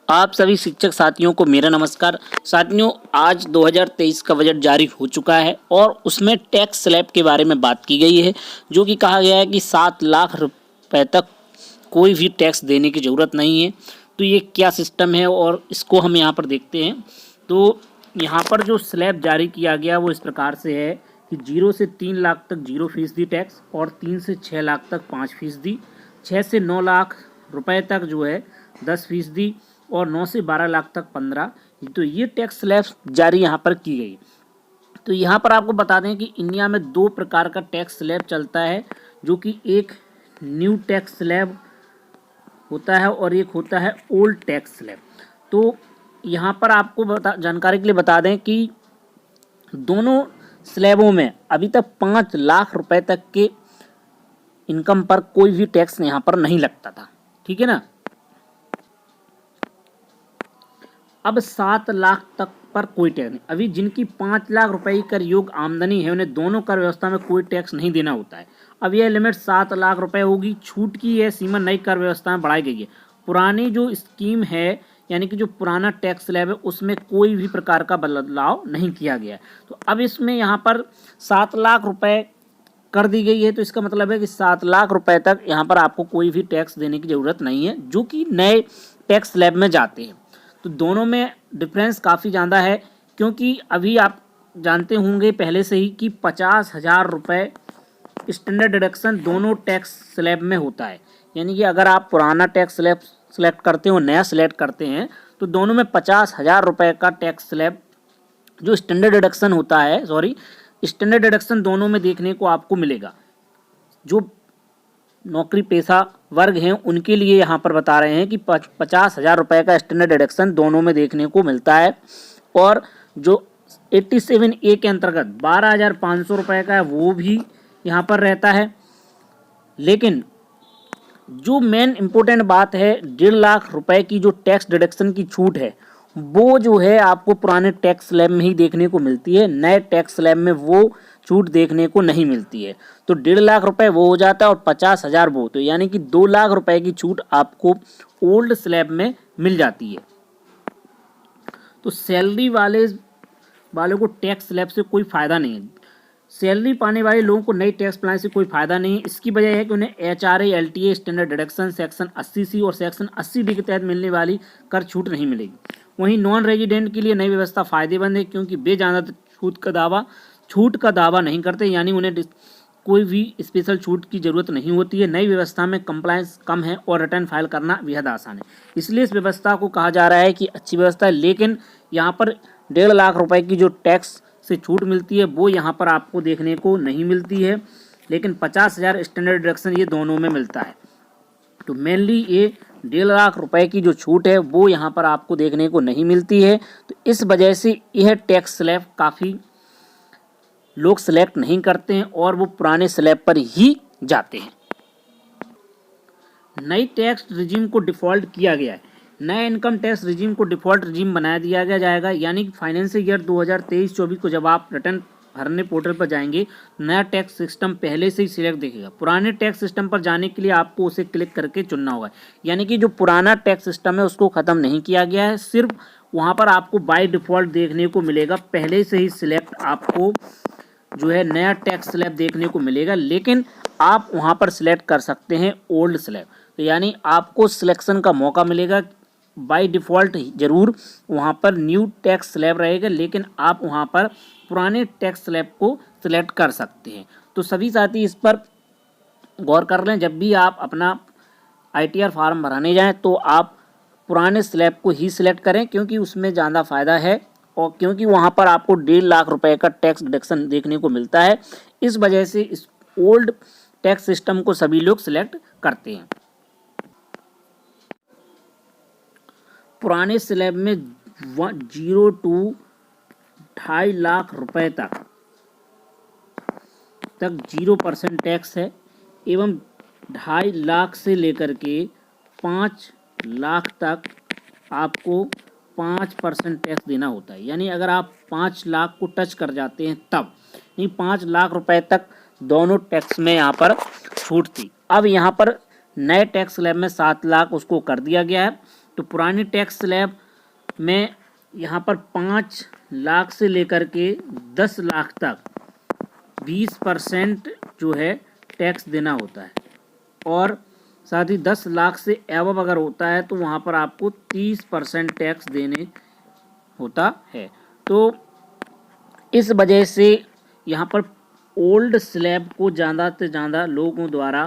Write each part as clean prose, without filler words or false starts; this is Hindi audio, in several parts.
आप सभी शिक्षक साथियों को मेरा नमस्कार। साथियों, आज 2023 का बजट जारी हो चुका है और उसमें टैक्स स्लैब के बारे में बात की गई है, जो कि कहा गया है कि 7 लाख रुपए तक कोई भी टैक्स देने की ज़रूरत नहीं है। तो ये क्या सिस्टम है और इसको हम यहाँ पर देखते हैं। तो यहाँ पर जो स्लैब जारी किया गया वो इस प्रकार से है कि 0 से 3 लाख तक 0% टैक्स और 3 से 6 लाख तक 5%, 6 से 9 लाख रुपए तक जो है 10% और 9 से 12 लाख तक 15। तो ये टैक्स स्लैब जारी यहाँ पर की गई। तो यहाँ पर आपको बता दें कि इंडिया में 2 प्रकार का टैक्स स्लैब चलता है, जो कि एक न्यू टैक्स स्लैब होता है और एक होता है ओल्ड टैक्स स्लैब। तो यहाँ पर आपको जानकारी के लिए बता दें कि दोनों स्लैबों में अभी तक 5 लाख रुपए तक के इनकम पर कोई भी टैक्स यहाँ पर नहीं लगता था। ठीक है ना। अब 7 लाख तक पर कोई टैक्स नहीं। अभी जिनकी 5 लाख रुपए कर योग आमदनी है उन्हें दोनों कर व्यवस्था में कोई टैक्स नहीं देना होता है। अब यह लिमिट 7 लाख रुपए होगी। छूट की यह सीमा नई कर व्यवस्था में बढ़ाई गई है। पुरानी जो स्कीम है, यानी कि जो पुराना टैक्स स्लैब है, उसमें कोई भी प्रकार का बदलाव नहीं किया गया है। तो अब इसमें यहाँ पर 7 लाख रुपए कर दी गई है। तो इसका मतलब है कि 7 लाख रुपए तक यहाँ पर आपको कोई भी टैक्स देने की ज़रूरत नहीं है, जो कि नए टैक्स स्लैब में जाते हैं। तो दोनों में डिफरेंस काफ़ी ज़्यादा है, क्योंकि अभी आप जानते होंगे पहले से ही कि 50,000 रुपये स्टैंडर्ड डिडक्शन दोनों टैक्स स्लैब में होता है। यानी कि अगर आप पुराना टैक्स स्लैब सेलेक्ट करते हो, नया सेलेक्ट करते हैं, तो दोनों में 50,000 रुपये का टैक्स स्लैब जो स्टैंडर्ड डिडक्शन होता है, स्टैंडर्ड डिडक्शन दोनों में देखने को आपको मिलेगा। जो नौकरी पेशा वर्ग हैं उनके लिए यहाँ पर बता रहे हैं कि 50,000 रुपये का स्टैंडर्ड डिडक्शन दोनों में देखने को मिलता है। और जो 87A के अंतर्गत 12,500 रुपये का है वो भी यहाँ पर रहता है। लेकिन जो मेन इम्पोर्टेंट बात है, 1.5 लाख रुपए की जो टैक्स डिडक्शन की छूट है, वो जो है आपको पुराने टैक्स स्लैब में ही देखने को मिलती है। नए टैक्स स्लैब में वो छूट देखने को नहीं मिलती है। तो 1.5 लाख रुपए वो हो जाता है और 50,000 वो, तो यानी कि 2 लाख रुपए की छूट आपको ओल्ड स्लैब में मिल जाती है। तो सैलरी वाले को टैक्स स्लैब से कोई फ़ायदा नहीं है। सैलरी पाने वाले लोगों को नई टैक्स प्लान से कोई फायदा नहीं है। इसकी वजह है कि उन्हें HRA, LTA, standard deduction section 80C और सेक्शन 80D के तहत मिलने वाली कर छूट नहीं मिलेगी। वहीं नॉन रेजिडेंट के लिए नई व्यवस्था फायदेमंद है, क्योंकि वे ज़्यादा छूट का दावा नहीं करते, यानी उन्हें कोई भी स्पेशल छूट की जरूरत नहीं होती है। नई व्यवस्था में कंप्लायंस कम है और रिटर्न फाइल करना बेहद आसान है, इसलिए इस व्यवस्था को कहा जा रहा है कि अच्छी व्यवस्था है। लेकिन यहाँ पर 1.5 लाख रुपए की जो टैक्स से छूट मिलती है वो यहाँ पर आपको देखने को नहीं मिलती है, लेकिन 50,000 स्टैंडर्ड डिडक्शन ये दोनों में मिलता है। तो मेनली ये 1.5 लाख रुपए की जो छूट है वो यहाँ पर आपको देखने को नहीं मिलती है। तो इस वजह से यह टैक्स स्लैब काफ़ी लोग सेलेक्ट नहीं करते हैं और वो पुराने स्लैब पर ही जाते हैं। नई टैक्स रिजीम को डिफ़ॉल्ट किया गया है। नए इनकम टैक्स रिजीम को डिफ़ॉल्ट रिजीम बना दिया जाएगा, यानी कि फाइनेंशियल ईयर 2023-24 को जब आप रिटर्न भरने पोर्टल पर जाएंगे, नया टैक्स सिस्टम पहले से ही सिलेक्ट दिखेगा। पुराने टैक्स सिस्टम पर जाने के लिए आपको उसे क्लिक करके चुनना होगा। यानी कि जो पुराना टैक्स सिस्टम है उसको ख़त्म नहीं किया गया है, सिर्फ वहाँ पर आपको बाय डिफ़ॉल्ट देखने को मिलेगा। पहले से ही सिलेक्ट आपको जो है नया टैक्स स्लैब देखने को मिलेगा, लेकिन आप वहाँ पर सिलेक्ट कर सकते हैं ओल्ड स्लैब। तो यानी आपको सिलेक्शन का मौका मिलेगा। बाय डिफ़ॉल्ट जरूर वहाँ पर न्यू टैक्स स्लैब रहेगा, लेकिन आप वहाँ पर पुराने टैक्स स्लैब को सिलेक्ट कर सकते हैं। तो सभी साथी इस पर गौर कर लें, जब भी आप अपना ITR फार्म भराने जाएं तो आप पुराने स्लैब को ही सिलेक्ट करें, क्योंकि उसमें ज़्यादा फ़ायदा है और क्योंकि वहाँ पर आपको 1.5 लाख रुपए का टैक्स डिडक्शन देखने को मिलता है। इस वजह से इस ओल्ड टैक्स सिस्टम को सभी लोग सिलेक्ट करते हैं। पुराने स्लैब में 0 to 2.5 लाख रुपए तक 0% टैक्स है, एवं 2.5 लाख से लेकर के 5 लाख तक आपको 5% टैक्स देना होता है। यानी अगर आप 5 लाख को टच कर जाते हैं तब, नहीं 5 लाख रुपए तक दोनों टैक्स में यहाँ पर छूट थी। अब यहाँ पर नए टैक्स स्लैब में 7 लाख उसको कर दिया गया है। तो पुरानी टैक्स स्लैब में यहाँ पर 5 लाख से लेकर के 10 लाख तक 20% जो है टैक्स देना होता है, और साथ ही 10 लाख से एवब अगर होता है तो वहाँ पर आपको 30% टैक्स देने होता है। तो इस वजह से यहाँ पर ओल्ड स्लैब को ज़्यादा से ज़्यादा लोगों द्वारा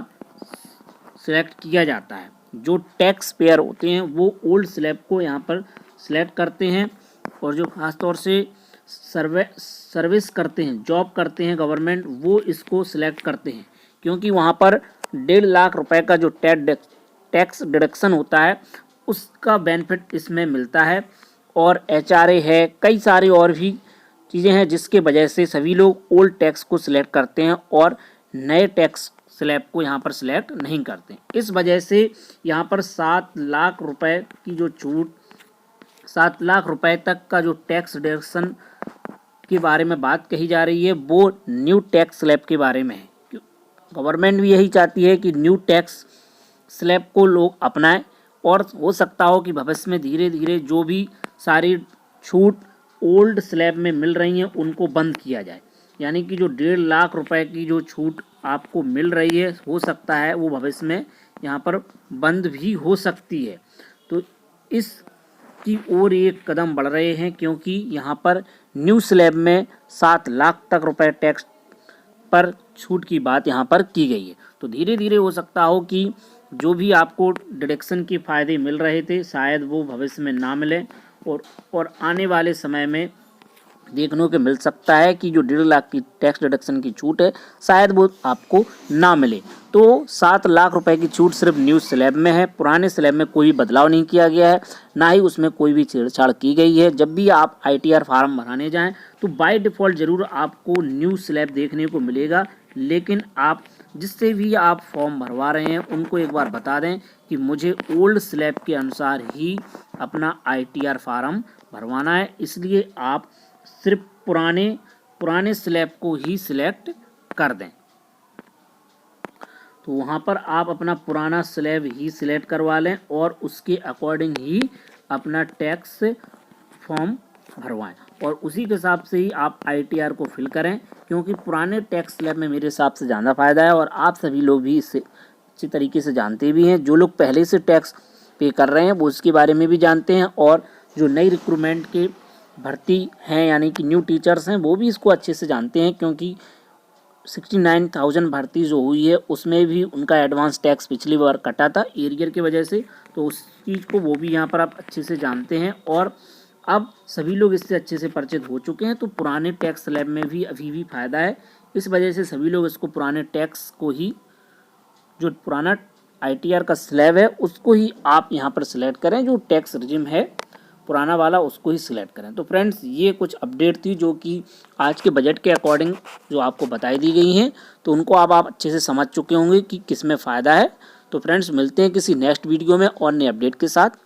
सिलेक्ट किया जाता है। जो टैक्स पेयर होते हैं वो ओल्ड स्लैब को यहाँ पर सिलेक्ट करते हैं, और जो ख़ास तौर से सर्विस करते हैं, जॉब करते हैं गवर्नमेंट, वो इसको सिलेक्ट करते हैं, क्योंकि वहाँ पर 1.5 लाख रुपए का जो टैक्स डिडक्शन होता है उसका बेनिफिट इसमें मिलता है, और HRA है, कई सारी और भी चीज़ें हैं जिसके वजह से सभी लोग ओल्ड टैक्स को सिलेक्ट करते हैं और नए टैक्स स्लैब को यहाँ पर सिलेक्ट नहीं करते। इस वजह से यहाँ पर 7 लाख रुपए की जो छूट, 7 लाख रुपए तक का जो टैक्स डिडक्शन के बारे में बात कही जा रही है वो न्यू टैक्स स्लैब के बारे में है। गवर्नमेंट भी यही चाहती है कि न्यू टैक्स स्लैब को लोग अपनाएं, और हो सकता हो कि भविष्य में धीरे धीरे जो भी सारी छूट ओल्ड स्लैब में मिल रही हैं उनको बंद किया जाए। यानी कि जो 1.5 लाख रुपए की जो छूट आपको मिल रही है, हो सकता है वो भविष्य में यहाँ पर बंद भी हो सकती है। तो इस की ओर एक कदम बढ़ रहे हैं, क्योंकि यहाँ पर न्यू स्लैब में 7 लाख तक रुपए टैक्स पर छूट की बात यहाँ पर की गई है। तो धीरे धीरे हो सकता हो कि जो भी आपको डिडक्शन के फ़ायदे मिल रहे थे शायद वो भविष्य में ना मिले, और आने वाले समय में देखने को मिल सकता है कि जो 1.5 लाख की टैक्स डिडक्शन की छूट है शायद वो आपको ना मिले। तो 7 लाख रुपए की छूट सिर्फ न्यू स्लैब में है, पुराने स्लैब में कोई बदलाव नहीं किया गया है, ना ही उसमें कोई भी छेड़छाड़ की गई है। जब भी आप ITR फार्म भराने जाएं तो बाय डिफ़ॉल्ट ज़रूर आपको न्यू स्लैब देखने को मिलेगा, लेकिन आप जिससे भी आप फॉर्म भरवा रहे हैं उनको एक बार बता दें कि मुझे ओल्ड स्लैब के अनुसार ही अपना ITR फार्म भरवाना है, इसलिए आप सिर्फ पुराने स्लैब को ही सिलेक्ट कर दें। तो वहाँ पर आप अपना पुराना स्लैब ही सिलेक्ट करवा लें और उसके अकॉर्डिंग ही अपना टैक्स फॉर्म भरवाएं, और उसी के हिसाब से ही आप ITR को फिल करें, क्योंकि पुराने टैक्स स्लैब में मेरे हिसाब से ज़्यादा फ़ायदा है, और आप सभी लोग भी इससे अच्छी तरीके से जानते भी हैं। जो लोग पहले से टैक्स पे कर रहे हैं वो इसके बारे में भी जानते हैं, और जो नई रिक्रूटमेंट के भर्ती हैं यानी कि न्यू टीचर्स हैं वो भी इसको अच्छे से जानते हैं, क्योंकि 69,000 भर्ती जो हुई है उसमें भी उनका एडवांस टैक्स पिछली बार कटा था एरियर की वजह से, तो उस चीज़ को वो भी यहाँ पर आप अच्छे से जानते हैं, और अब सभी लोग इससे अच्छे से परिचित हो चुके हैं। तो पुराने टैक्स स्लैब में भी अभी भी फ़ायदा है, इस वजह से सभी लोग इसको पुराने टैक्स को ही, जो पुराना ITR का स्लैब है उसको ही आप यहाँ पर सिलेक्ट करें, जो टैक्स रिजिम है पुराना वाला उसको ही सिलेक्ट करें। तो फ्रेंड्स ये कुछ अपडेट थी जो कि आज के बजट के अकॉर्डिंग जो आपको बताई दी गई हैं, तो उनको अब आप अच्छे से समझ चुके होंगे कि किस में फ़ायदा है। तो फ्रेंड्स मिलते हैं किसी नेक्स्ट वीडियो में और नए अपडेट के साथ।